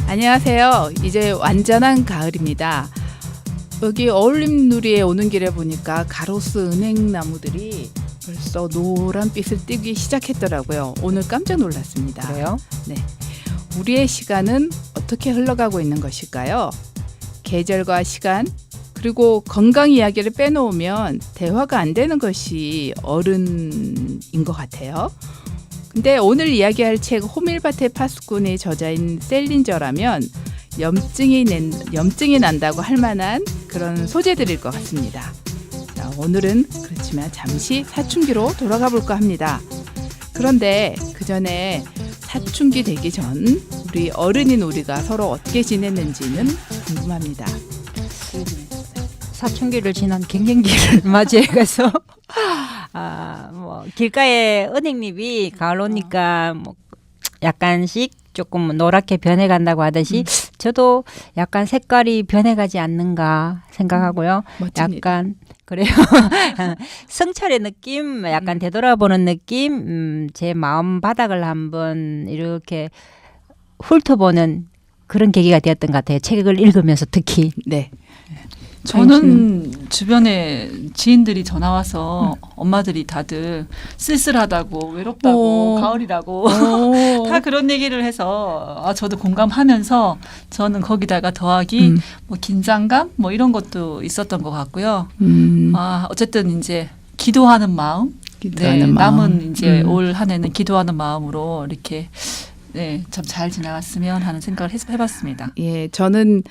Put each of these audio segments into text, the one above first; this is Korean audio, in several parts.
안녕하세요. 이제 완전한 가을입니다. 여기 어울림누리에 오는 길에 보니까 가로수 은행나무들이 벌써 노란빛을 띠기 시작했더라고요. 오늘 깜짝 놀랐습니다. 그래요? 네. 우리의 시간은 어떻게 흘러가고 있는 것일까요? 계절과 시간, 그리고 건강 이야기를 빼놓으면 대화가 안 되는 것이 어른인 것 같아요. 근데 오늘 이야기할 책 호밀밭의 파수꾼의 저자인 셀린저라면 염증이 난다고 할 만한 그런 소재들일 것 같습니다. 자, 오늘은 그렇지만 잠시 사춘기로 돌아가 볼까 합니다. 그런데 그 전에 사춘기 되기 전 우리 어른인 우리가 서로 어떻게 지냈는지는 궁금합니다. 사춘기를 지난 갱년기를 맞이해가서 뭐 길가에 은행잎이 가을 오니까 뭐 약간씩 조금 노랗게 변해간다고 하듯이 저도 약간 색깔이 변해가지 않는가 생각하고요. 멋집니다. 약간 그래요. 성찰의 느낌, 약간 되돌아보는 느낌, 제 마음 바닥을 한번 이렇게 훑어보는 그런 계기가 되었던 것 같아요. 책을 읽으면서 특히. 네. 저는 주변에 지인들이 전화 와서 엄마들이 다들 쓸쓸하다고 외롭다고 가을이라고 다 그런 얘기를 해서 저도 공감하면서 저는 거기다가 더하기 뭐 긴장감 뭐 이런 것도 있었던 것 같고요. 어쨌든 이제 기도하는 마음, 남은 이제 올 한 해는 기도하는 마음으로 이렇게 참 잘 지나갔으면 하는 생각을 해봤습니다. 예, 저는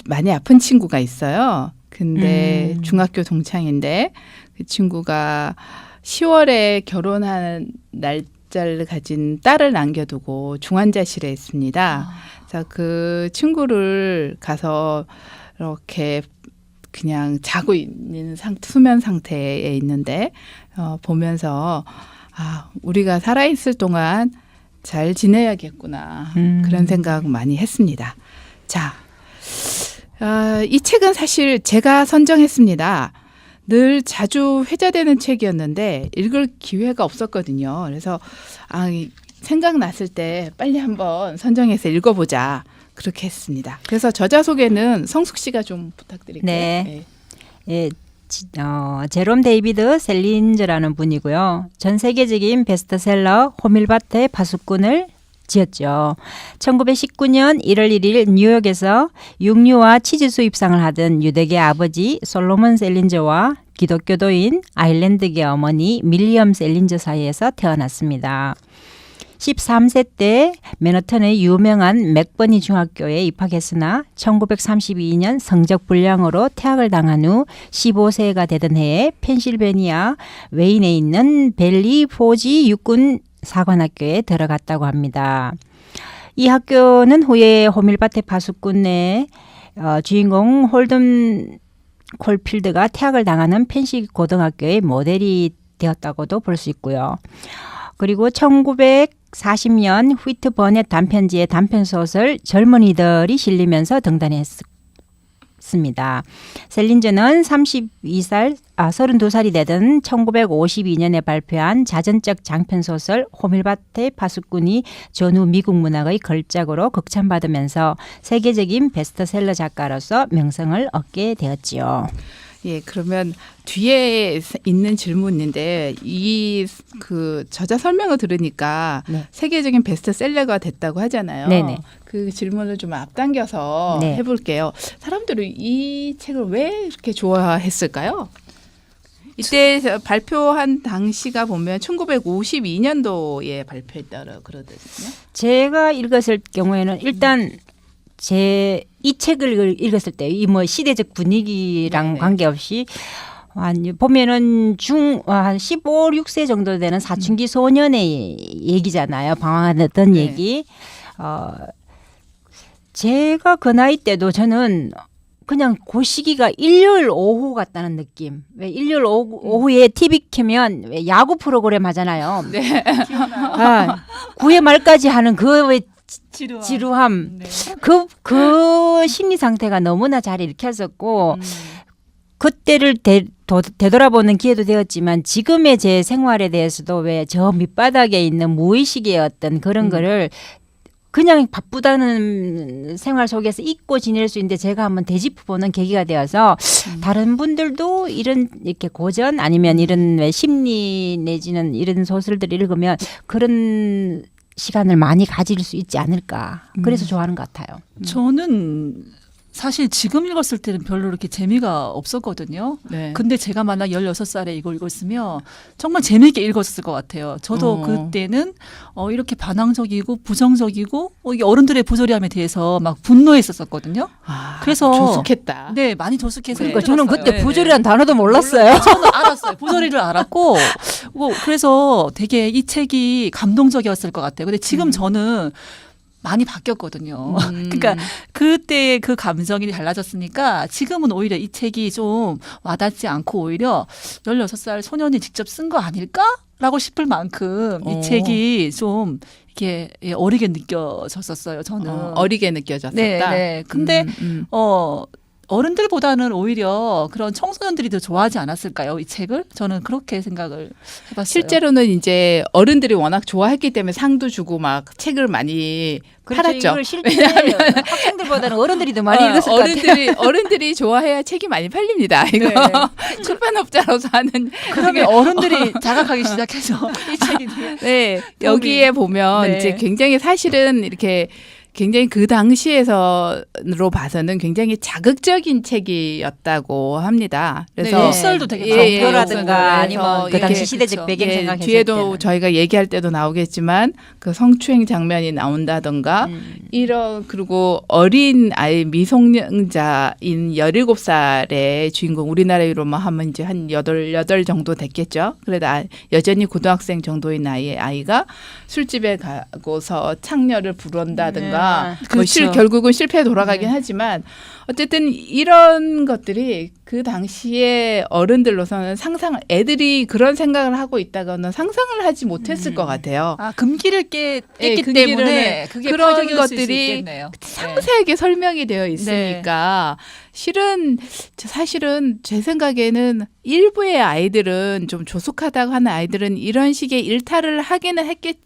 많이 아픈 친구가 있어요. 근데 중학교 동창인데 그 친구가 10월에 결혼한 날짜를 가진 딸을 남겨두고 중환자실에 있습니다. 그래서 그 친구를 가서 이렇게 그냥 자고 있는 수면 상태에 있는데 보면서 우리가 살아있을 동안 잘 지내야겠구나 그런 생각 많이 했습니다. 자, 이 책은 사실 제가 선정했습니다. 늘 자주 회자되는 책이었는데 읽을 기회가 없었거든요. 그래서 생각났을 때 빨리 한번 선정해서 읽어보자 그렇게 했습니다. 그래서 저자 소개는 성숙 씨가 좀 부탁드릴게요. 네. 예. 제롬 데이비드 셀린저라는 분이고요. 전 세계적인 베스트셀러 호밀밭의 파수꾼을 지었죠. 1919년 1월 1일 뉴욕에서 육류와 치즈 수입상을 하던 유대계 아버지 솔로몬 셀린저와 기독교도인 아일랜드계 어머니 밀리엄 셀린저 사이에서 태어났습니다. 13세 때 맨하탄의 유명한 맥버니 중학교에 입학했으나 1932년 성적 불량으로 퇴학을 당한 후 15세가 되던 해에 펜실베니아 웨인에 있는 벨리 포지 육군 사관학교에 들어갔다고 합니다. 이 학교는 후에 호밀밭의 파수꾼의 주인공 홀든 콜필드가 퇴학을 당하는 펜시 고등학교의 모델이 되었다고도 볼 수 있고요. 그리고 1940년 휘트 버넷 단편지의 단편소설 젊은이들이 실리면서 등단했습니다. 셀린저는 32살이 되던 1952년에 발표한 자전적 장편소설 호밀밭의 파수꾼이 전후 미국 문학의 걸작으로 극찬받으면서 세계적인 베스트셀러 작가로서 명성을 얻게 되었지요. 예, 그러면 뒤에 있는 질문인데 그 저자 설명을 들으니까 세계적인 베스트셀러가 됐다고 하잖아요. 네네. 그 질문을 좀 앞당겨서 해볼게요. 사람들이 이 책을 왜 이렇게 좋아했을까요? 이때 발표한 당시가 보면 1952년도에 발표했다고 그러거든요. 제가 읽었을 경우에는 일단 이 책을 읽었을 때 이 뭐 시대적 분위기랑 관계없이 보면은 한 15, 6세 정도 되는 사춘기 소년의 얘기잖아요. 방황하던 얘기. 제가 그 나이 때도 저는 그냥 그 시기가 일요일 오후 같다는 느낌. 왜 일요일 오후에 TV 켜면 왜 야구 프로그램 하잖아요. 네. 9회 말까지 하는 그 지루함. 네. 그 심리 상태가 너무나 잘 읽혔었고 그때를 되돌아보는 기회도 되었지만 지금의 제 생활에 대해서도 왜 저 밑바닥에 있는 무의식의 어떤 그런 거를 그냥 바쁘다는 생활 속에서 잊고 지낼 수 있는데 제가 한번 되짚어보는 계기가 되어서 다른 분들도 이런 이렇게 고전 아니면 이런 왜 심리 내지는 이런 소설들을 읽으면 그런 시간을 많이 가질 수 있지 않을까. 그래서 좋아하는 것 같아요. 저는 사실 지금 읽었을 때는 별로 이렇게 재미가 없었거든요. 네. 근데 제가 만약 16살에 이걸 읽었으면 정말 재미있게 읽었을 것 같아요. 저도 그때는 이렇게 반항적이고 부정적이고 이게 어른들의 부조리함에 대해서 막 분노했었거든요. 그래서 조숙했다. 네, 많이 조숙해서 그러니까 저는 읽었어요. 그때 네, 부조리란 네. 단어도 몰랐어요. 저는 알았어요. 부조리를 알았고 그래서 되게 이 책이 감동적이었을 것 같아요. 근데 지금 저는 많이 바뀌었거든요. 그러니까 그때 그 감정이 달라졌으니까 지금은 오히려 이 책이 좀 와닿지 않고 오히려 16살 소년이 직접 쓴 거 아닐까라고 싶을 만큼 이 책이 좀 이렇게 어리게 느껴졌었어요. 저는 어리게 느껴졌었다. 네, 네. 근데 어른들보다는 오히려 그런 청소년들이 더 좋아하지 않았을까요? 이 책을? 저는 그렇게 생각을 해봤어요. 실제로는 이제 어른들이 워낙 좋아했기 때문에 상도 주고 막 책을 많이 팔았죠. 이걸 실제 학생들보다는 어른들이 더 많이 읽었을 것 같아요. 어른들이 좋아해야 책이 많이 팔립니다. 이거 네. 출판업자로서 하는 그러면 어른들이 자각하기 시작해서 이 책이 네, 여기에 보면 네. 이제 굉장히 사실은 이렇게 굉장히 그 당시에서로 봐서는 굉장히 자극적인 책이었다고 합니다. 그래서 네, 역설도 되게 성교라든가 아니면 그 이렇게 당시 시대적 그렇죠. 배경 예, 생각했을 뒤에도 때는. 저희가 얘기할 때도 나오겠지만 그 성추행 장면이 나온다던가 이런 그리고 어린 아이 미성년자인 17살의 주인공 우리나라로 하면 이제 한 8 정도 됐겠죠. 그래도 여전히 고등학생 정도의 나이의 아이가 술집에 가고서 창녀를 부른다든가 그렇죠. 결국은 실패에 돌아가긴 하지만 어쨌든 이런 것들이 그 당시에 어른들로서는 애들이 그런 생각을 하고 있다고는 상상을 하지 못했을 것 같아요. 금기를 깼기 금기를 때문에 그게 그런 파악될 수 것들이 있겠네요. 상세하게 설명이 되어 있으니까 사실은 제 생각에는 일부의 아이들은 좀 조숙하다고 하는 아이들은 이런 식의 일탈을 하기는 했겠죠.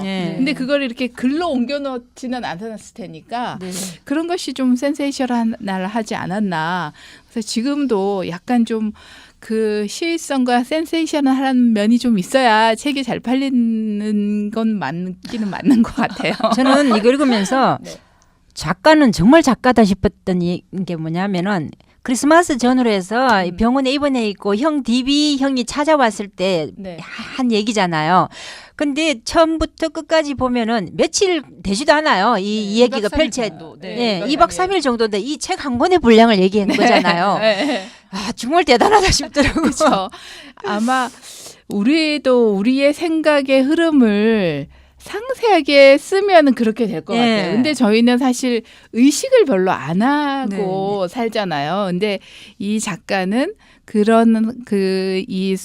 네. 근데 그걸 이렇게 글로 옮겨놓지는 않았을 테니까 네. 그런 것이 좀 센세이션하지 않았나. 그래서 지금도 약간 좀 그 시의성과 센세이션하는 면이 좀 있어야 책이 잘 팔리는 건 맞기는 맞는 것 같아요. 저는 이거 읽으면서 작가는 정말 작가다 싶었던 게 뭐냐면은 크리스마스 전후로 해서 병원에 입원해 있고 형 DB 형이 찾아왔을 때 한 얘기잖아요. 근데 처음부터 끝까지 보면은 며칠 되지도 않아요. 이 얘기가 네, 2박 3일 정도인데 이 책 한 권의 분량을 얘기한 거잖아요. 아, 정말 대단하다 싶더라고요. 그렇죠. 아마 우리의 생각의 흐름을 상세하게 쓰면은 그렇게 될 것 같아요. 근데 저희는 사실 의식을 별로 안 하고 살잖아요. 근데 이 작가는 그런 이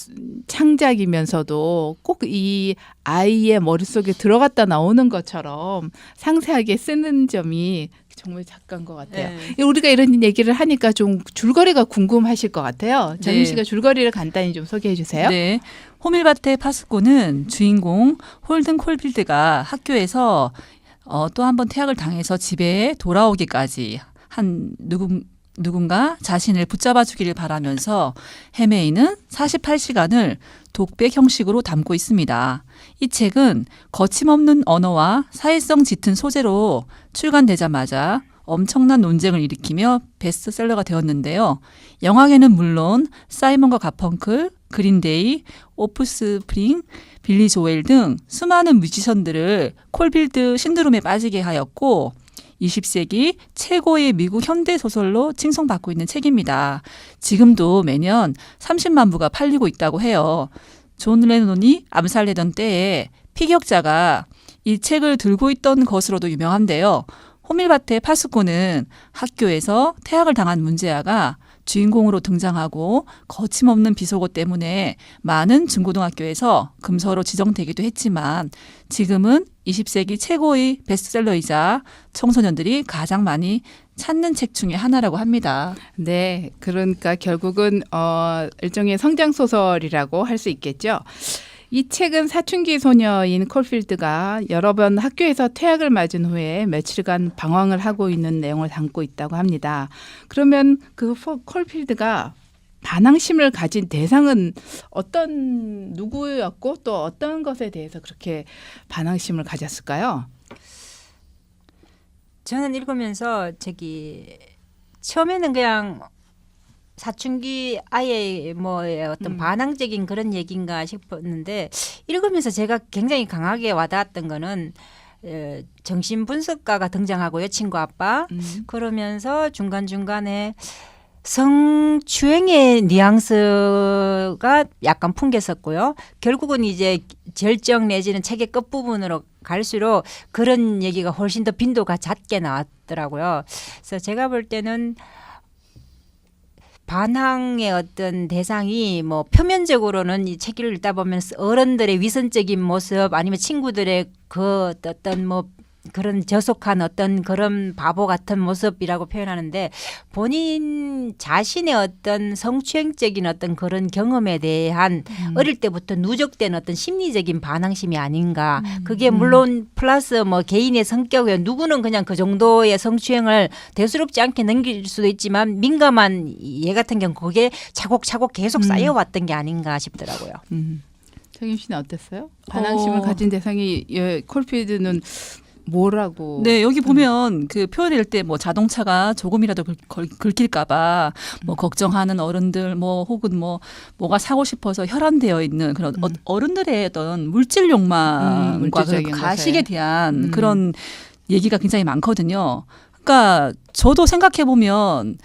창작이면서도 꼭 이 아이의 머릿속에 들어갔다 나오는 것처럼 상세하게 쓰는 점이 정말 작가인 것 같아요. 우리가 이런 얘기를 하니까 좀 줄거리가 궁금하실 것 같아요. 정민 씨가 줄거리를 간단히 좀 소개해 주세요. 네. 호밀밭의 파수꾼은 주인공 홀든 콜필드가 학교에서 또 한 번 퇴학을 당해서 집에 돌아오기까지 한 누군가 자신을 붙잡아 주기를 바라면서 헤매이는 48시간을 독백 형식으로 담고 있습니다. 이 책은 거침없는 언어와 사회성 짙은 소재로 출간되자마자 엄청난 논쟁을 일으키며 베스트셀러가 되었는데요. 영화계는 물론 사이먼과 가펑클, 그린데이, 오프스프링, 빌리 조엘 등 수많은 뮤지션들을 콜필드 신드롬에 빠지게 하였고 20세기 최고의 미국 현대 소설로 칭송받고 있는 책입니다. 지금도 매년 30만 부가 팔리고 있다고 해요. 존 레논이 암살되던 때에 피격자가 이 책을 들고 있던 것으로도 유명한데요. 호밀밭의 파수꾼은 학교에서 퇴학을 당한 문제아가 주인공으로 등장하고 거침없는 비속어 때문에 많은 중고등학교에서 금서로 지정되기도 했지만 지금은 20세기 최고의 베스트셀러이자 청소년들이 가장 많이 찾는 책 중에 하나라고 합니다. 네, 그러니까 결국은 일종의 성장 소설이라고 할 수 있겠죠. 이 책은 사춘기 소녀인 콜필드가 여러 번 학교에서 퇴학을 맞은 후에 며칠간 방황을 하고 있는 내용을 담고 있다고 합니다. 그러면 그 콜필드가 반항심을 가진 대상은 어떤 누구였고 또 어떤 것에 대해서 그렇게 반항심을 가졌을까요? 저는 읽으면서 처음에는 그냥 사춘기 아이의 뭐의 어떤 반항적인 그런 얘기인가 싶었는데 읽으면서 제가 굉장히 강하게 와닿았던 거는 정신분석가가 등장하고요. 친구 아빠. 그러면서 중간중간에 성추행의 뉘앙스가 약간 풍겼었고요. 결국은 이제 절정 내지는 책의 끝부분으로 갈수록 그런 얘기가 훨씬 더 빈도가 잦게 나왔더라고요. 그래서 제가 볼 때는 반항의 어떤 대상이 뭐 표면적으로는 이 책을 읽다 보면 어른들의 위선적인 모습 아니면 친구들의 그 어떤 뭐 그런 저속한 어떤 그런 바보 같은 모습이라고 표현하는데 본인 자신의 어떤 성추행적인 어떤 그런 경험에 대한 어릴 때부터 누적된 어떤 심리적인 반항심이 아닌가. 그게 물론 플러스 뭐 개인의 성격에 누구는 그냥 그 정도의 성추행을 대수롭지 않게 넘길 수도 있지만 민감한 얘 같은 경우 그게 차곡차곡 계속 쌓여왔던 게 아닌가 싶더라고요. 정임 씨는 어땠어요? 반항심을 가진 대상이 콜필드는 뭐라고? 네, 여기 보면 그 표현할 때 뭐 자동차가 조금이라도 긁힐까봐 뭐 걱정하는 어른들 뭐 혹은 뭐가 사고 싶어서 혈안되어 있는 그런 어른들의 어떤 물질 욕망과 그 가식에 대한 그런 얘기가 굉장히 많거든요. 그러니까 저도 생각해 보면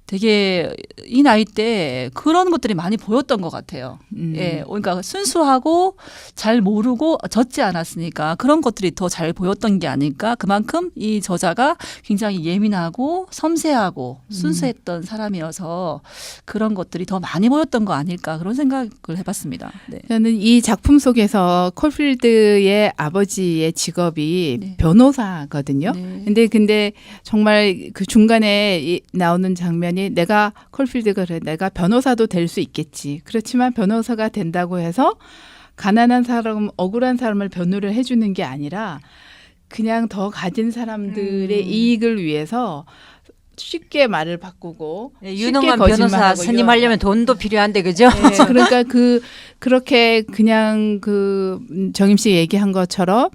되게 이 나이 때 그런 것들이 많이 보였던 것 같아요. 예, 그러니까 순수하고 잘 모르고 젖지 않았으니까 그런 것들이 더 잘 보였던 게 아닐까. 그만큼 이 저자가 굉장히 예민하고 섬세하고 순수했던 사람이어서 그런 것들이 더 많이 보였던 거 아닐까 그런 생각을 해봤습니다. 네. 저는 이 작품 속에서 콜필드의 아버지의 직업이 네. 변호사거든요. 네. 근데 정말 그 중간에 나오는 장면이 내가 콜필드가 그래 내가 변호사도 될 수 있겠지. 그렇지만 변호사가 된다고 해서 가난한 사람, 억울한 사람을 변호를 해주는 게 아니라 그냥 더 가진 사람들의 이익을 위해서 쉽게 말을 바꾸고 유능한 변호사 선임하려면 돈도 필요한데 그죠? 네, 그러니까 그렇게 그냥 정임 씨 얘기한 것처럼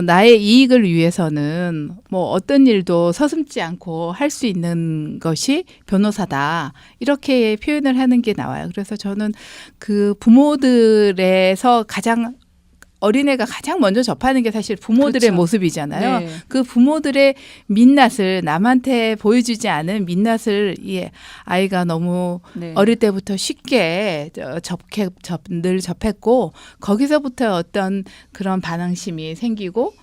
나의 이익을 위해서는 뭐 어떤 일도 서슴지 않고 할 수 있는 것이 변호사다 이렇게 표현을 하는 게 나와요. 그래서 저는 그 부모들에서 가장 어린애가 가장 먼저 접하는 게 사실 부모들의 그렇죠. 모습이잖아요. 네. 그 부모들의 민낯을 남한테 보여주지 않은 민낯을 이 아이가 너무 네. 어릴 때부터 쉽게 늘 접했고 거기서부터 어떤 그런 반항심이 생기고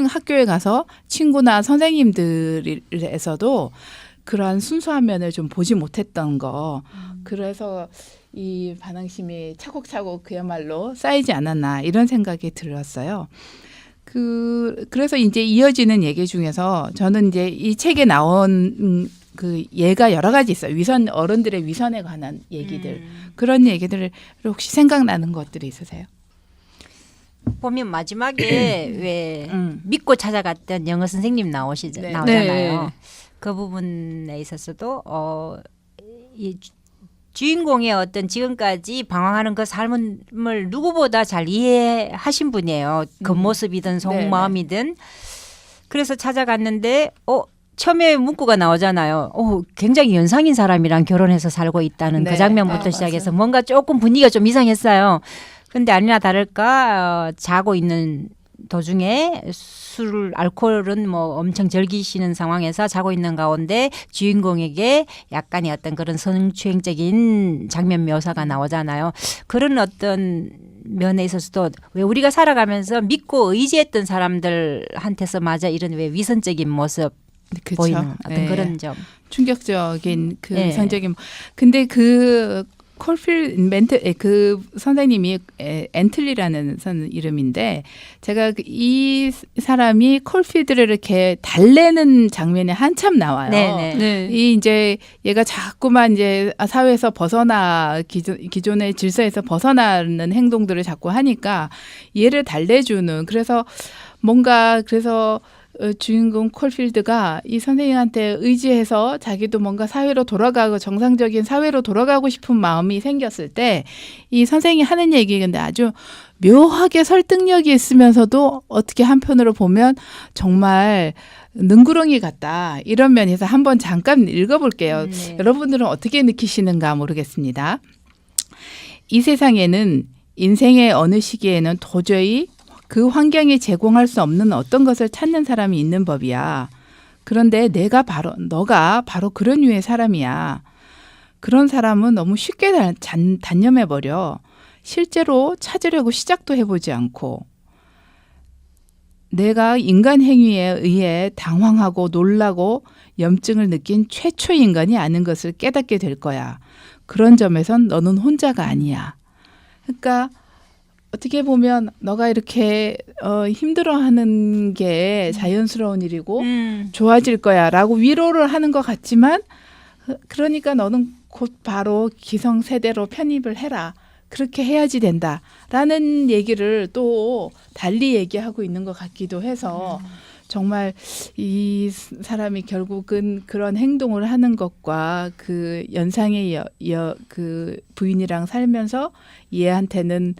학교에 가서 친구나 선생님들에서도 그러한 순수한 면을 좀 보지 못했던 거. 그래서 이 반항심이 차곡차곡 그야말로 쌓이지 않았나 이런 생각이 들었어요. 그래서 이제 이어지는 얘기 중에서 저는 이제 이 책에 나온 그 예가 여러 가지 있어요. 어른들의 위선에 관한 얘기들. 그런 얘기들 혹시 생각나는 것들이 있으세요? 보면 마지막에 왜 믿고 찾아갔던 영어 선생님 네. 나오잖아요. 네. 그 부분에 있어서도 이 주인공의 어떤 지금까지 방황하는 그 삶을 누구보다 잘 이해하신 분이에요. 겉모습이든 속마음이든. 그래서 찾아갔는데 처음에 문구가 나오잖아요. 굉장히 연상인 사람이랑 결혼해서 살고 있다는 네. 그 장면부터 시작해서 맞아요. 뭔가 조금 분위기가 좀 이상했어요. 근데 아니나 다를까 자고 있는 도중에 알코올은 뭐 엄청 즐기시는 상황에서 자고 있는 가운데 주인공에게 약간의 어떤 그런 성추행적인 장면 묘사가 나오잖아요. 그런 어떤 면에 있어서도 왜 우리가 살아가면서 믿고 의지했던 사람들한테서 마저 이런 왜 위선적인 모습 그쵸. 보이는 어떤 네. 그런 점. 충격적인 네. 위선적인. 근데 콜필 멘트 그 선생님이 앤틀리라는 이름인데 제가 이 사람이 콜필드를 이렇게 달래는 장면이 한참 나와요. 네네. 네. 이 이제 얘가 자꾸만 이제 사회에서 벗어나 기존의 질서에서 벗어나는 행동들을 자꾸 하니까 얘를 달래주는 그래서 뭔가 그래서 주인공 콜필드가 이 선생님한테 의지해서 자기도 뭔가 사회로 돌아가고 정상적인 사회로 돌아가고 싶은 마음이 생겼을 때 이 선생님이 하는 얘기 근데 아주 묘하게 설득력이 있으면서도 어떻게 한편으로 보면 정말 능구렁이 같다. 이런 면에서 한번 잠깐 읽어볼게요. 네. 여러분들은 어떻게 느끼시는가 모르겠습니다. 이 세상에는 인생의 어느 시기에는 도저히 그 환경이 제공할 수 없는 어떤 것을 찾는 사람이 있는 법이야. 그런데 너가 바로 그런 류의 사람이야. 그런 사람은 너무 쉽게 단념해버려. 실제로 찾으려고 시작도 해보지 않고. 내가 인간 행위에 의해 당황하고 놀라고 염증을 느낀 최초 인간이 아닌 것을 깨닫게 될 거야. 그런 점에선 너는 혼자가 아니야. 그러니까 어떻게 보면 너가 이렇게 힘들어하는 게 자연스러운 일이고 좋아질 거야라고 위로를 하는 것 같지만 그러니까 너는 곧 바로 기성세대로 편입을 해라. 그렇게 해야지 된다라는 얘기를 또 달리 얘기하고 있는 것 같기도 해서 정말 이 사람이 결국은 그런 행동을 하는 것과 그 연상의 그 부인이랑 살면서 얘한테는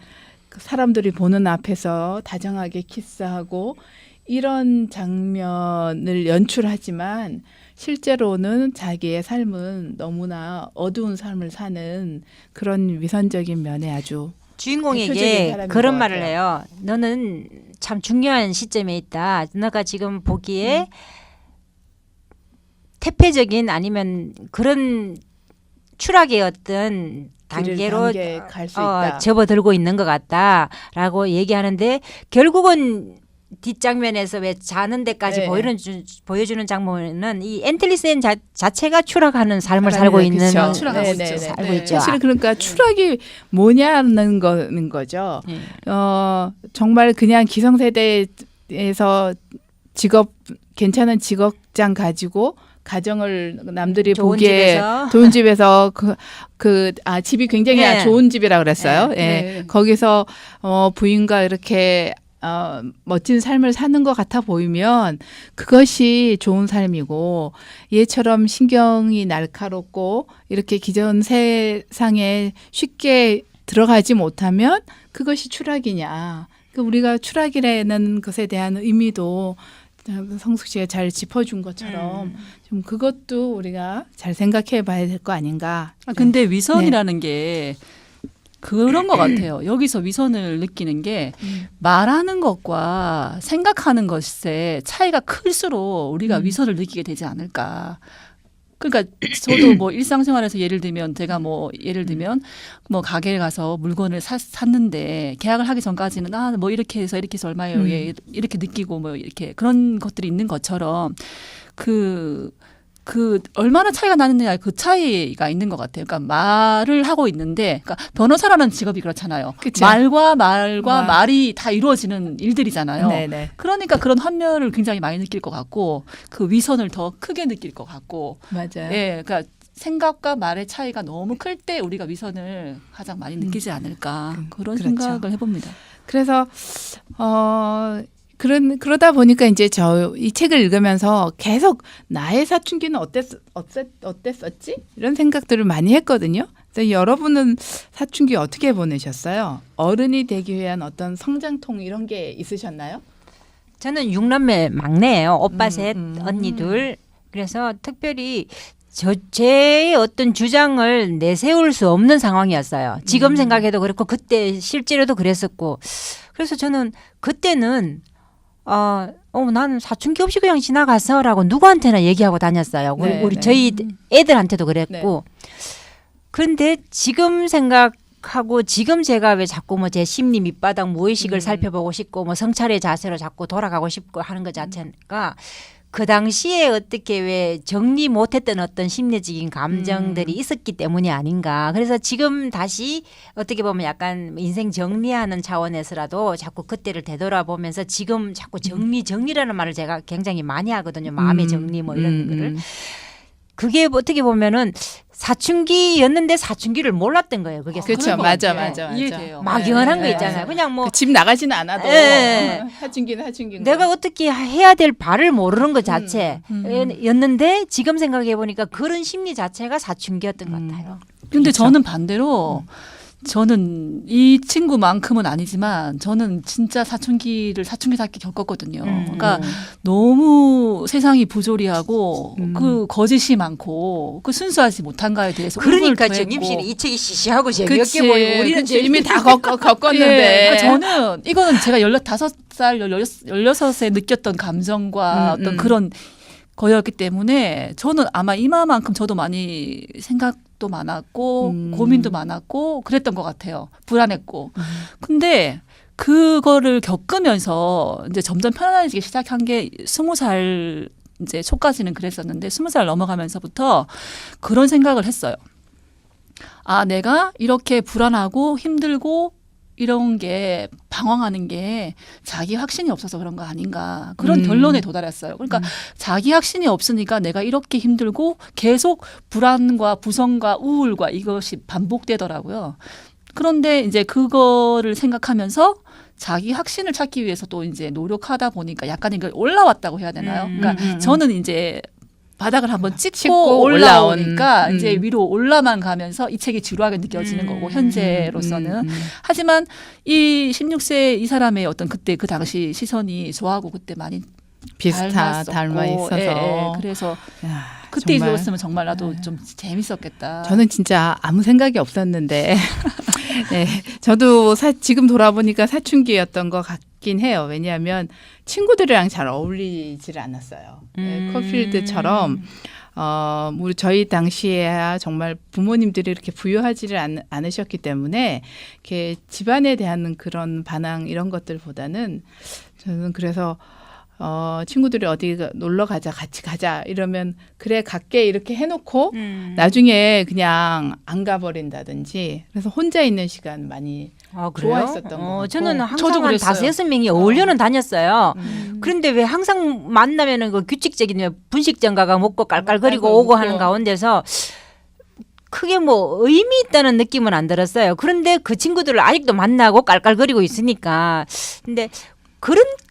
사람들이 보는 앞에서 다정하게 키스하고 이런 장면을 연출하지만 실제로는 자기의 삶은 너무나 어두운 삶을 사는 그런 위선적인 면에 아주 대표적인 주인공에게 사람인 그런 것 말을 같아요. 해요. 너는 참 중요한 시점에 있다. 너가 지금 보기에 태폐적인 아니면 그런 추락의 어떤 단계로 갈 수 있다. 접어들고 있는 것 같다라고 얘기하는데 결국은 뒷장면에서 왜 자는 데까지 네. 보여주는 장면은 이 앤틀리센 자체가 추락하는 삶을 살고 그쵸. 있는 추락하고 있죠. 살고 있죠. 사실 그러니까 추락이 뭐냐는 거죠. 네. 정말 그냥 기성세대에서 괜찮은 직업장 가지고 가정을 남들이 좋은 보기에 집에서. 좋은 집에서 집이 굉장히 네. 좋은 집이라 그랬어요. 네. 예. 네. 거기서 부인과 이렇게 멋진 삶을 사는 것 같아 보이면 그것이 좋은 삶이고 얘처럼 신경이 날카롭고 이렇게 기존 세상에 쉽게 들어가지 못하면 그것이 추락이냐. 우리가 추락이라는 것에 대한 의미도 성숙 씨가 잘 짚어준 것처럼 좀 그것도 우리가 잘 생각해 봐야 될 거 아닌가. 근데 위선이라는 게 그런 것 같아요. 여기서 위선을 느끼는 게 말하는 것과 생각하는 것의 차이가 클수록 우리가 위선을 느끼게 되지 않을까. 그러니까 저도 뭐 일상생활에서 예를 들면 제가 뭐 예를 들면 뭐 가게에 가서 물건을 샀는데 계약을 하기 전까지는 뭐 이렇게 해서 얼마예요 이렇게 느끼고 뭐 이렇게 그런 것들이 있는 것처럼 그 얼마나 차이가 나느냐 그 차이가 있는 것 같아요. 그러니까 말을 하고 있는데, 그러니까 변호사라는 직업이 그렇잖아요. 그쵸. 말과 말이 다 이루어지는 일들이잖아요. 네네. 그러니까 그런 환멸을 굉장히 많이 느낄 것 같고, 그 위선을 더 크게 느낄 것 같고, 맞아요. 예, 그러니까 생각과 말의 차이가 너무 클 때 우리가 위선을 가장 많이 느끼지 않을까 그런 그렇죠. 생각을 해봅니다. 그래서 그러다 보니까 이제 이 책을 읽으면서 계속 나의 사춘기는 어땠었지? 이런 생각들을 많이 했거든요. 그래서 여러분은 사춘기 어떻게 보내셨어요? 어른이 되기 위한 어떤 성장통 이런 게 있으셨나요? 저는 6남매 막내예요. 오빠 셋, 음. 언니 둘. 그래서 특별히 제 어떤 주장을 내세울 수 없는 상황이었어요. 지금 생각해도 그렇고 그때 실제로도 그랬었고. 그래서 저는 그때는 나는 사춘기 없이 그냥 지나가서라고 누구한테나 얘기하고 다녔어요. 네, 우리 네. 저희 애들한테도 그랬고. 그런데 지금 생각하고 지금 제가 왜 자꾸 뭐 제 심리 밑바닥 무의식을 살펴보고 싶고 뭐 성찰의 자세로 자꾸 돌아가고 싶고 하는 것 자체가 그 당시에 어떻게 왜 정리 못했던 어떤 심리적인 감정들이 있었기 때문이 아닌가. 그래서 지금 다시 어떻게 보면 약간 인생 정리하는 차원에서라도 자꾸 그때를 되돌아보면서 지금 자꾸 정리라는 말을 제가 굉장히 많이 하거든요. 마음의 정리 뭐 이런 거를. 그게 어떻게 보면은 사춘기였는데 사춘기를 몰랐던 거예요. 그게 그렇죠. 맞아. 이해돼요. 막연한 거 네. 있잖아요. 그냥 뭐 집 나가지는 않아도 예. 사춘기는 사춘기인 내가 거. 어떻게 해야 될 바를 모르는 것 자체였는데 지금 생각해 보니까 그런 심리 자체가 사춘기였던 것 같아요. 근데 그렇죠. 저는 반대로 저는 이 친구만큼은 아니지만 저는 진짜 사춘기답게 겪었거든요. 그러니까 너무 세상이 부조리하고 그 거짓이 많고 그 순수하지 못한가에 대해서 그러니까 울분을 정임 토했고. 씨는 이 책이 시시하고 그치. 재미없게 보이고 우리는 그치. 이미 다 겪었는데. 예, 저는 이거는 제가 15살, 16에 느꼈던 감정과 어떤 그런 거였기 때문에 저는 아마 이마만큼 저도 많이 생각도 많았고 고민도 많았고 그랬던 것 같아요. 불안했고. 근데 그거를 겪으면서 이제 점점 편안해지기 시작한 게 20살 이제 초까지는 그랬었는데 20살 넘어가면서부터 그런 생각을 했어요. 아, 내가 이렇게 불안하고 힘들고 이런 게 방황하는 게 자기 확신이 없어서 그런 거 아닌가 그런 결론에 도달했어요. 그러니까 자기 확신이 없으니까 내가 이렇게 힘들고 계속 불안과 부정과 우울과 이것이 반복되더라고요. 그런데 이제 그거를 생각하면서 자기 확신을 찾기 위해서 또 이제 노력하다 보니까 약간 이걸 올라왔다고 해야 되나요? 그러니까 저는 이제 바닥을 한번 찍고 올라오니까 이제 위로 올라만 가면서 이 책이 지루하게 느껴지는 거고 현재로서는 하지만 이 16세 이 사람의 어떤 그때 그 당시 시선이 저하고 그때 많이 닮아 있어서 그래서 야, 그때 정말. 읽었으면 정말 나도 좀 재밌었겠다. 저는 진짜 아무 생각이 없었는데 네, 저도 지금 돌아보니까 사춘기였던 것 같긴 해요. 왜냐하면 친구들이랑 잘 어울리지를 않았어요. 네, 콜필드처럼 우리 저희 당시에야 정말 부모님들이 이렇게 부유하지를 않으셨기 때문에 이렇게 집안에 대한 그런 반항 이런 것들보다는 저는 그래서 친구들이 어디 놀러 가자, 같이 가자 이러면 그래 갈게 이렇게 해놓고 나중에 그냥 안 가버린다든지 그래서 혼자 있는 시간 많이 좋아했었던 것 같고. 저는 저도 항상 한 그랬어요. 5-6명이 어울려는 다녔어요. 그런데 왜 항상 만나면은 그 규칙적인 분식점가가 먹고 깔깔거리고 오고 하는 가운데서 크게 뭐 의미 있다는 느낌은 안 들었어요. 그런데 그 친구들을 아직도 만나고 깔깔거리고 있으니까. 근데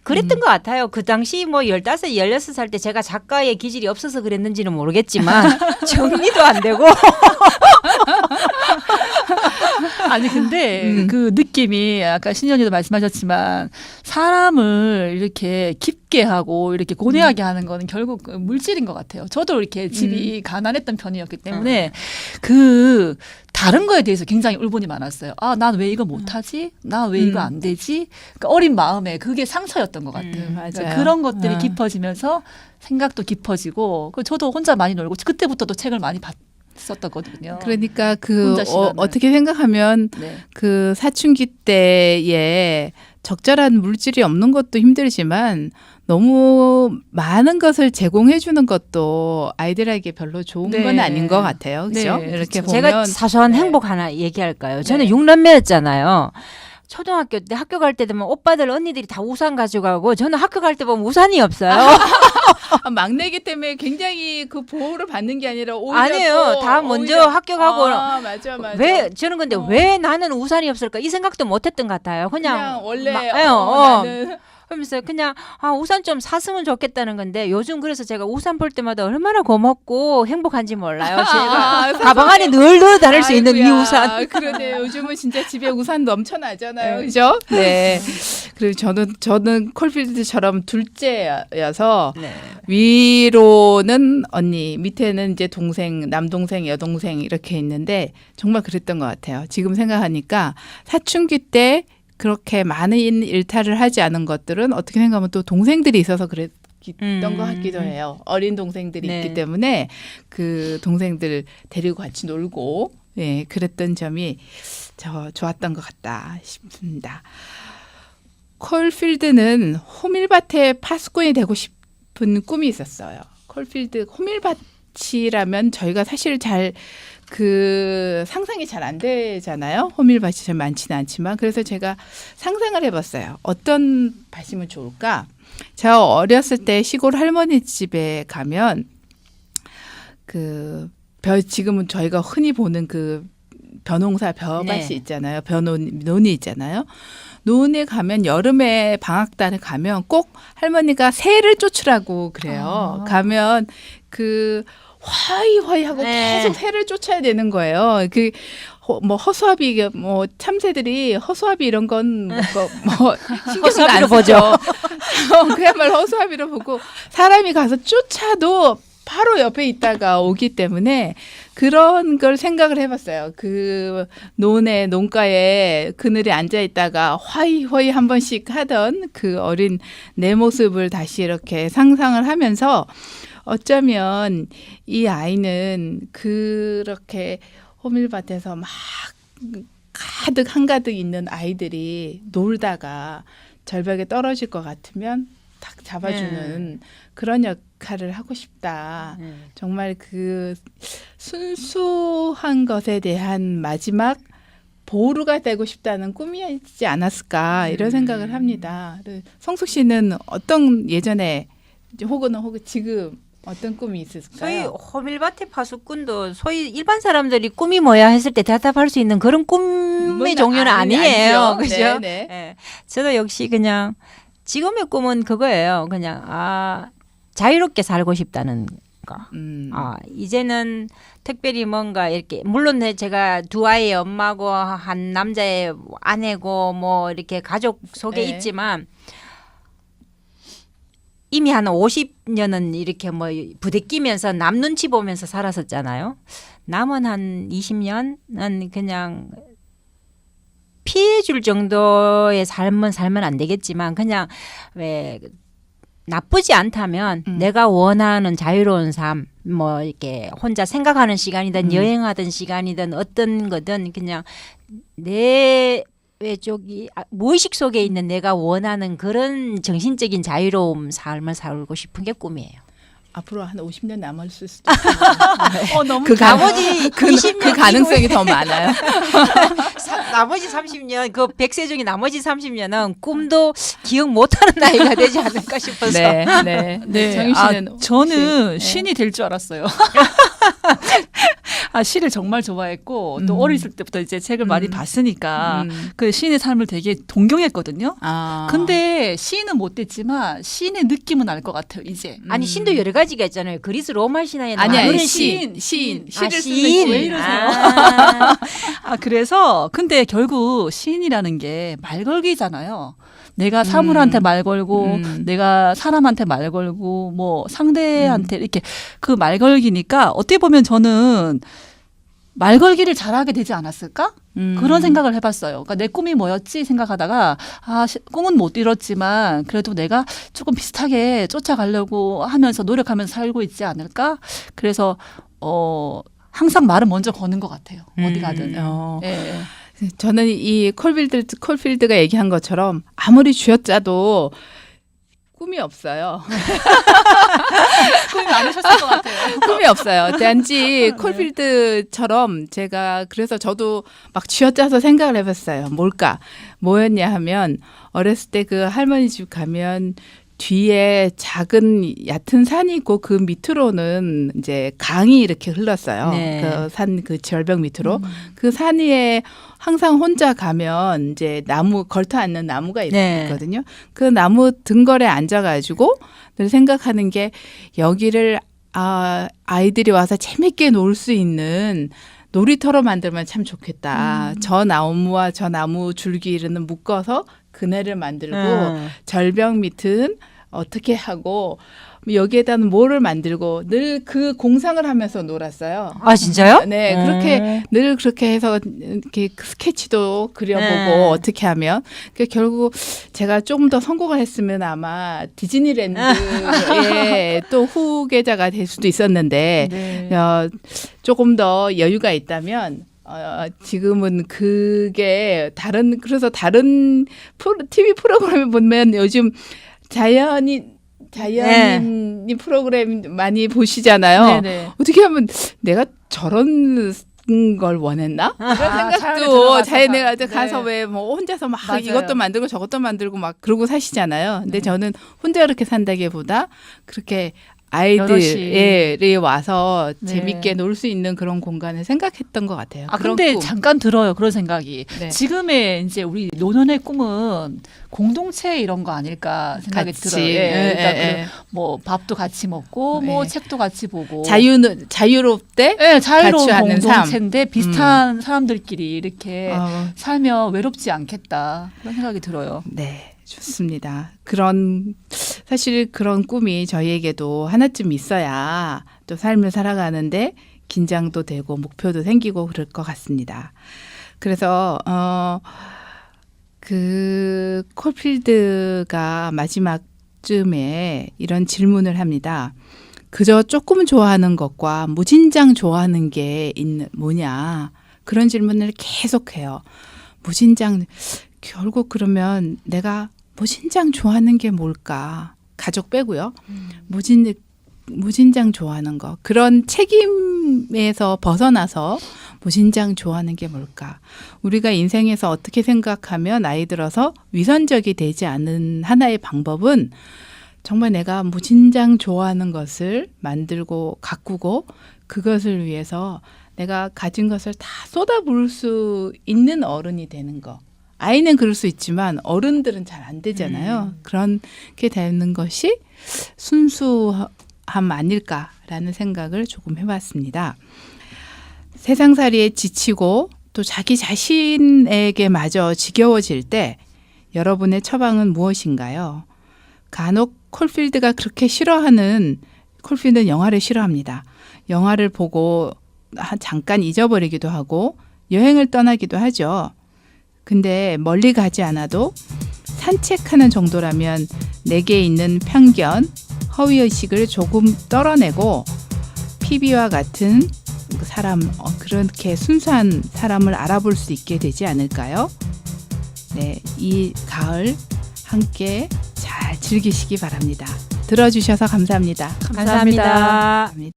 그랬던 것 같아요. 그 당시 뭐 15, 16살 때 제가 작가의 기질이 없어서 그랬는지는 모르겠지만 정리도 안 되고. 아니 근데 그 느낌이 아까 신현이도 말씀하셨지만 사람을 이렇게 깊게 하고 이렇게 고뇌하게 하는 거는 결국 물질인 것 같아요. 저도 이렇게 집이 가난했던 편이었기 때문에 그 다른 거에 대해서 굉장히 울분이 많았어요. 아, 난 왜 이거 못하지? 나 왜 이거 안 되지? 그러니까 어린 마음에 그게 상처였던 것 같아요. 그러니까 맞아요. 그런 것들이 깊어지면서 생각도 깊어지고 저도 혼자 많이 놀고 그때부터도 책을 많이 썼었거든요. 그러니까 그 혼자 시간을. 어떻게 생각하면 네. 그 사춘기 때에 적절한 물질이 없는 것도 힘들지만 너무 많은 것을 제공해 주는 것도 아이들에게 별로 좋은 네. 건 아닌 것 같아요. 그렇죠? 네, 이렇게 그렇죠. 보면 제가 사소한 네. 행복 하나 얘기할까요? 저는 네. 6남매였잖아요. 초등학교 때 학교 갈 때 되면 오빠들 언니들이 다 우산 가져가고 저는 학교 갈 때 보면 우산이 없어요. 막내기 때문에 굉장히 그 보호를 받는 게 아니라 오히려 아니에요. 또 다 먼저 오히려 학교 가고 맞아. 왜 저는 근데 왜 나는 우산이 없을까 이 생각도 못했던 것 같아요. 그냥 원래 나는 그러면서 그냥 우산 좀 샀으면 좋겠다는 건데 요즘 그래서 제가 우산 볼 때마다 얼마나 고맙고 행복한지 몰라요. 제가 가방 안에 늘 넣어 다닐 수 있는 이 아이고야. 우산. 그러네. 요즘은 진짜 집에 우산 넘쳐나잖아요. 그죠? 네. 그리고 저는 콜필드처럼 둘째여서 네. 위로는 언니, 밑에는 이제 동생, 남동생, 여동생 이렇게 있는데 정말 그랬던 것 같아요. 지금 생각하니까 사춘기 때 그렇게 많은 일탈을 하지 않은 것들은 어떻게 생각하면 또 동생들이 있어서 그랬던 것 같기도 해요. 어린 동생들이 네. 있기 때문에 그 동생들 데리고 같이 놀고 그랬던 점이 좋았던 것 같다 싶습니다. 콜필드는 호밀밭의 파수꾼이 되고 싶은 꿈이 있었어요. 콜필드 호밀밭이라면 저희가 사실 잘 그 상상이 잘 안 되잖아요. 호밀밭이 잘 많지는 않지만 그래서 제가 상상을 해봤어요. 어떤 밭이면 좋을까? 제가 어렸을 때 시골 할머니 집에 가면 지금은 저희가 흔히 보는 그 벼농사 벼밭이 네. 있잖아요. 논이 있잖아요. 논에 가면 여름에 방학달에 가면 꼭 할머니가 새를 쫓으라고 그래요. 가면 그 화이화이 하고 네. 계속 새를 쫓아야 되는 거예요. 뭐 허수아비 뭐 참새들이 허수아비 이런 건 뭐 신경을 안 허수아비로 쓰죠. 그야말로 허수아비로 보고 사람이 가서 쫓아도 바로 옆에 있다가 오기 때문에 그런 걸 생각을 해봤어요. 그 논가에 그늘에 앉아 있다가 화이화이 한 번씩 하던 그 어린 내 모습을 다시 이렇게 상상을 하면서 어쩌면 이 아이는 그렇게 호밀밭에서 막 한가득 있는 아이들이 놀다가 절벽에 떨어질 것 같으면 딱 잡아주는 그런 역할을 하고 싶다. 정말 그 순수한 것에 대한 마지막 보루가 되고 싶다는 꿈이지 않았을까 이런 생각을 합니다. 성숙 씨는 어떤 예전에 혹은 지금 어떤 꿈이 소위 있을까요? 호밀밭의 파수꾼도 소위 일반 사람들이 꿈이 뭐야 했을 때 대답할 수 있는 그런 꿈의 종류는 아니에요. 아니죠. 그죠? 네네. 예. 저도 역시 그냥 지금의 꿈은 그거예요. 그냥 자유롭게 살고 싶다는 거. 이제는 특별히 뭔가 이렇게 물론 제가 두 아이의 엄마고 한 남자의 아내고 뭐 이렇게 가족 속에 네. 있지만 이미 한 50년은 이렇게 뭐 부대끼면서 남 눈치 보면서 살았었잖아요. 남은 한 20년은 그냥 피해줄 정도의 삶은 살면 안 되겠지만 그냥 왜 나쁘지 않다면 내가 원하는 자유로운 삶, 뭐 이렇게 혼자 생각하는 시간이든 여행하던 시간이든 어떤 거든 그냥 내 무의식 속에 있는 내가 원하는 그런 정신적인 자유로움 삶을 살고 싶은 게 꿈이에요. 앞으로 한 50년 남았을 수도 있어요. 너무 나머지 20년 그 가능성이 더 많아요. 나머지 30년 그 100세 중에 나머지 30년은 꿈도 기억 못하는 나이가 되지 않을까 싶어서. 네. 정희 씨는 저는 혹시, 신이 될 줄 알았어요. 시를 정말 좋아했고 또 어렸을 때부터 이제 책을 많이 봤으니까 그 시인의 삶을 되게 동경했거든요. 근데 시인은 못 됐지만 시인의 느낌은 알 것 같아요. 이제. 아니 신도 여러 가지가 있잖아요. 그리스 로마 신화에는 아니야, 그런 시를 쓰는 시인. 왜 이러세요? 그래서 근데 결국 시인이라는 게 말 걸기잖아요. 내가 사물한테 말 걸고 내가 사람한테 말 걸고 뭐 상대한테 이렇게 그 말 걸기니까 어떻게 보면 저는 말 걸기를 잘하게 되지 않았을까? 그런 생각을 해봤어요. 그러니까 내 꿈이 뭐였지 생각하다가 꿈은 못 이뤘지만 그래도 내가 조금 비슷하게 쫓아가려고 하면서 노력하면서 살고 있지 않을까? 그래서 항상 말을 먼저 거는 것 같아요. 어디 가든. 예. 저는 이 콜필드가 얘기한 것처럼 아무리 쥐어짜도 꿈이 없어요. 꿈이 많으셨을 것 같아요. 꿈이 없어요. 단지 콜필드처럼 제가 그래서 저도 막 쥐어짜서 생각을 해봤어요. 뭐였냐 하면 어렸을 때 그 할머니 집 가면 뒤에 작은 얕은 산이 있고 그 밑으로는 이제 강이 이렇게 흘렀어요. 네. 그 절벽 밑으로. 그 산 위에 항상 혼자 가면 이제 걸터 앉는 나무가 있거든요. 그 나무 등걸에 앉아가지고 늘 생각하는 게 여기를 아이들이 와서 재밌게 놀 수 있는 놀이터로 만들면 참 좋겠다. 저 나무와 저 나무 줄기를 묶어서 그네를 만들고 절벽 밑은 어떻게 하고 여기에다는 뭐를 만들고 늘 그 공상을 하면서 놀았어요. 아 진짜요? 네, 그렇게 늘 그렇게 해서 이렇게 스케치도 그려보고 어떻게 하면 결국 제가 조금 더 성공을 했으면 아마 디즈니랜드의 또 후계자가 될 수도 있었는데 조금 더 여유가 있다면. 지금은 그게 그래서 다른 TV 프로그램을 보면 요즘 자연인 프로그램 많이 보시잖아요. 네네. 어떻게 하면 내가 저런 걸 원했나? 이런 자연에 생각도 들어가서 자연에 네. 가서 왜 뭐 혼자서 막 맞아요. 이것도 만들고 저것도 만들고 막 그러고 사시잖아요. 근데 네. 저는 혼자 그렇게 산다기보다 그렇게 여럿이. 아이들이 와서 네. 재밌게 놀 수 있는 그런 공간을 생각했던 것 같아요. 아 그런 근데 꿈. 잠깐 들어요 그런 생각이. 네. 지금의 이제 우리 노년의 꿈은 공동체 이런 거 아닐까 생각이 같이. 들어요. 예, 예, 그러니까 예, 예. 뭐 밥도 같이 먹고 뭐 예. 책도 같이 보고. 자유롭대. 예, 자유로운 같이 하는 삶. 공동체인데 비슷한 사람들끼리 이렇게 어, 살면 외롭지 않겠다 그런 생각이 들어요. 네, 좋습니다. 사실 그런 꿈이 저희에게도 하나쯤 있어야 또 삶을 살아가는데 긴장도 되고 목표도 생기고 그럴 것 같습니다. 그래서, 그 콜필드가 마지막쯤에 이런 질문을 합니다. 그저 조금 좋아하는 것과 무진장 좋아하는 게 뭐냐. 그런 질문을 계속해요. 무진장, 결국 그러면 내가 무진장 좋아하는 게 뭘까? 가족 빼고요. 무진장 좋아하는 거. 그런 책임에서 벗어나서 무진장 좋아하는 게 뭘까? 우리가 인생에서 어떻게 생각하면 나이 들어서 위선적이 되지 않은 하나의 방법은 정말 내가 무진장 좋아하는 것을 만들고 가꾸고 그것을 위해서 내가 가진 것을 다 쏟아부을 수 있는 어른이 되는 거. 아이는 그럴 수 있지만 어른들은 잘 안 되잖아요. 그렇게 되는 것이 순수함 아닐까라는 생각을 조금 해봤습니다. 세상살이에 지치고 또 자기 자신에게 마저 지겨워질 때 여러분의 처방은 무엇인가요? 간혹 콜필드가 그렇게 싫어하는 콜필드는 영화를 싫어합니다. 영화를 보고 잠깐 잊어버리기도 하고 여행을 떠나기도 하죠. 근데 멀리 가지 않아도 산책하는 정도라면 내게 있는 편견, 허위의식을 조금 떨어내고 피비와 같은 사람, 그렇게 순수한 사람을 알아볼 수 있게 되지 않을까요? 네, 이 가을 함께 잘 즐기시기 바랍니다. 들어주셔서 감사합니다. 감사합니다. 감사합니다.